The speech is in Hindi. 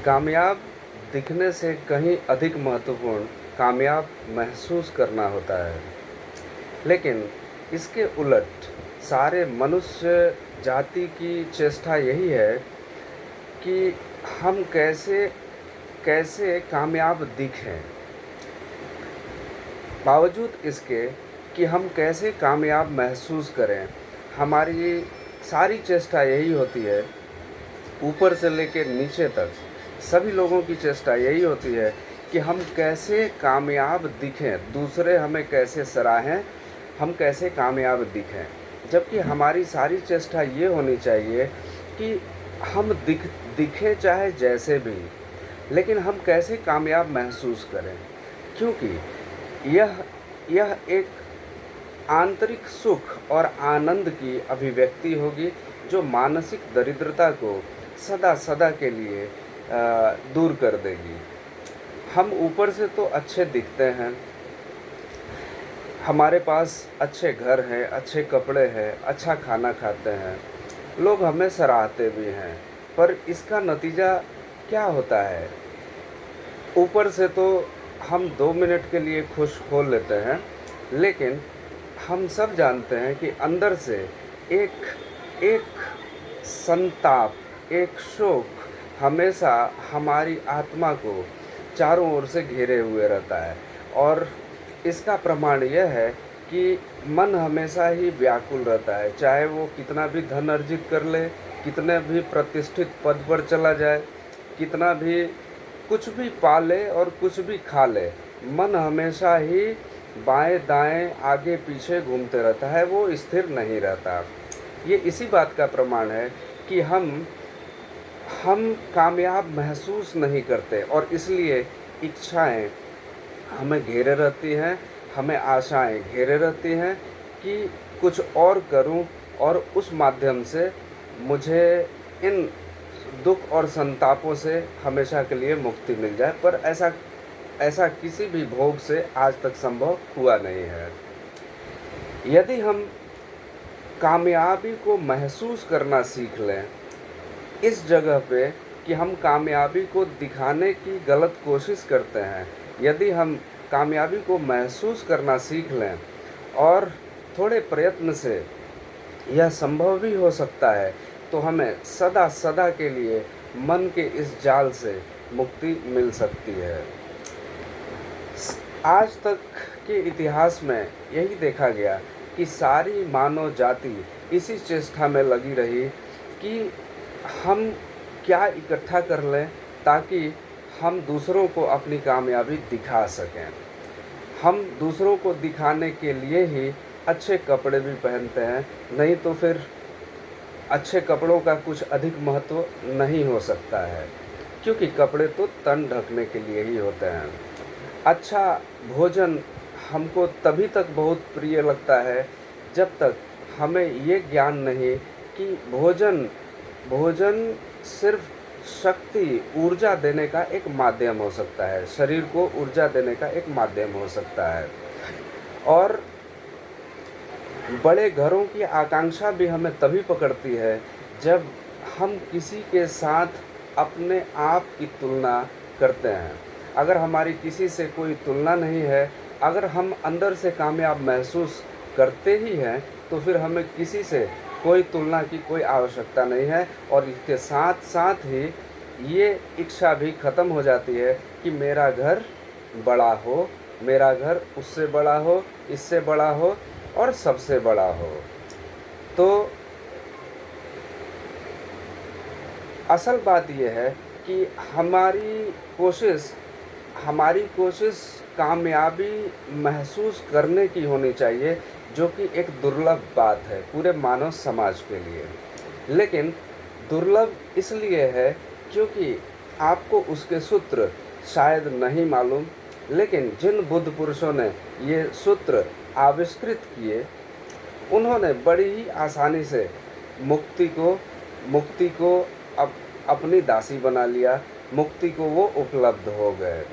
कामयाब दिखने से कहीं अधिक महत्वपूर्ण कामयाब महसूस करना होता है। लेकिन इसके उलट सारे मनुष्य जाति की चेष्टा यही है कि हम कैसे कैसे कामयाब दिखें। बावजूद इसके कि हम कैसे कामयाब महसूस करें, हमारी सारी चेष्टा यही होती है, ऊपर से लेकर नीचे तक सभी लोगों की चेष्टा यही होती है कि हम कैसे कामयाब दिखें, दूसरे हमें कैसे सराहें, हम कैसे कामयाब दिखें। जबकि हमारी सारी चेष्टा ये होनी चाहिए कि हम दिखें चाहे जैसे भी, लेकिन हम कैसे कामयाब महसूस करें। क्योंकि यह एक आंतरिक सुख और आनंद की अभिव्यक्ति होगी जो मानसिक दरिद्रता को सदा सदा के लिए दूर कर देगी। हम ऊपर से तो अच्छे दिखते हैं, हमारे पास अच्छे घर हैं, अच्छे कपड़े हैं, अच्छा खाना खाते हैं, लोग हमें सराहते भी हैं, पर इसका नतीजा क्या होता है? ऊपर से तो हम 2 मिनट के लिए खुश हो लेते हैं, लेकिन हम सब जानते हैं कि अंदर से एक एक संताप, एक शोक हमेशा हमारी आत्मा को चारों ओर से घेरे हुए रहता है। और इसका प्रमाण यह है कि मन हमेशा ही व्याकुल रहता है, चाहे वो कितना भी धन अर्जित कर ले, कितने भी प्रतिष्ठित पद पर चला जाए, कितना भी कुछ भी पा ले और कुछ भी खा ले, मन हमेशा ही बाएं दाएं आगे पीछे घूमते रहता है, वो स्थिर नहीं रहता। ये इसी बात का प्रमाण है कि हम कामयाब महसूस नहीं करते और इसलिए इच्छाएं हमें घेरे रहती हैं, हमें आशाएं घेरे रहती हैं कि कुछ और करूं और उस माध्यम से मुझे इन दुख और संतापों से हमेशा के लिए मुक्ति मिल जाए। पर ऐसा किसी भी भोग से आज तक संभव हुआ नहीं है। यदि हम कामयाबी को महसूस करना सीख लें इस जगह पे कि हम कामयाबी को दिखाने की गलत कोशिश करते हैं, यदि हम कामयाबी को महसूस करना सीख लें और थोड़े प्रयत्न से यह संभव भी हो सकता है, तो हमें सदा सदा के लिए मन के इस जाल से मुक्ति मिल सकती है। आज तक के इतिहास में यही देखा गया कि सारी मानव जाति इसी चेष्टा में लगी रही कि हम क्या इकट्ठा कर लें ताकि हम दूसरों को अपनी कामयाबी दिखा सकें। हम दूसरों को दिखाने के लिए ही अच्छे कपड़े भी पहनते हैं, नहीं तो फिर अच्छे कपड़ों का कुछ अधिक महत्व नहीं हो सकता है, क्योंकि कपड़े तो तन ढकने के लिए ही होते हैं। अच्छा भोजन हमको तभी तक बहुत प्रिय लगता है जब तक हमें ये ज्ञान नहीं कि भोजन सिर्फ शक्ति, ऊर्जा देने का एक माध्यम हो सकता है, शरीर को ऊर्जा देने का एक माध्यम हो सकता है। और बड़े घरों की आकांक्षा भी हमें तभी पकड़ती है जब हम किसी के साथ अपने आप की तुलना करते हैं। अगर हमारी किसी से कोई तुलना नहीं है, अगर हम अंदर से कामयाब महसूस करते ही हैं, तो फिर हमें किसी से कोई तुलना की कोई आवश्यकता नहीं है। और इसके साथ साथ ही ये इच्छा भी ख़त्म हो जाती है कि मेरा घर बड़ा हो, मेरा घर उससे बड़ा हो, इससे बड़ा हो और सबसे बड़ा हो। तो असल बात यह है कि हमारी कोशिश कामयाबी महसूस करने की होनी चाहिए, जो कि एक दुर्लभ बात है पूरे मानव समाज के लिए। लेकिन दुर्लभ इसलिए है क्योंकि आपको उसके सूत्र शायद नहीं मालूम, लेकिन जिन बुद्ध पुरुषों ने ये सूत्र आविष्कृत किए, उन्होंने बड़ी ही आसानी से मुक्ति को अपनी दासी बना लिया, मुक्ति को वो उपलब्ध हो गए।